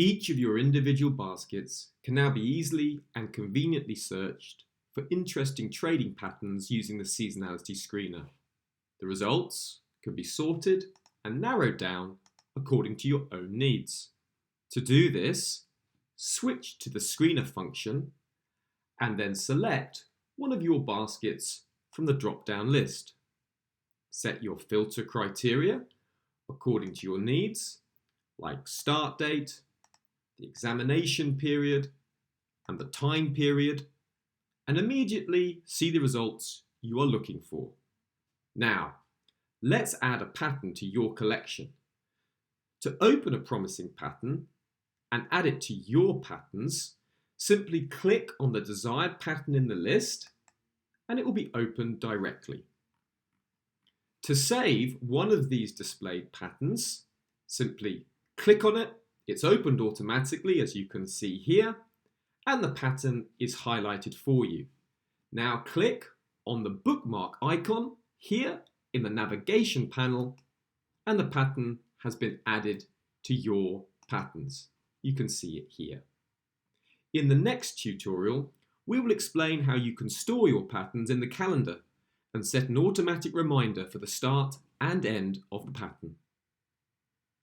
Each of your individual baskets can now be easily and conveniently searched for interesting trading patterns using the Seasonality Screener. The results can be sorted and narrowed down according to your own needs. To do this, switch to the Screener function and then select one of your baskets from the drop-down list. Set your filter criteria according to your needs, like start date, the examination period, and the time period, and immediately see the results you are looking for. Now, let's add a pattern to your collection. To open a promising pattern and add it to your patterns, simply click on the desired pattern in the list and it will be opened directly. To save one of these displayed patterns, simply click on it. It's opened automatically, as you can see here, and the pattern is highlighted for you. Now click on the bookmark icon here in the navigation panel and the pattern has been added to your patterns. You can see it here. In the next tutorial, we will explain how you can store your patterns in the calendar and set an automatic reminder for the start and end of the pattern.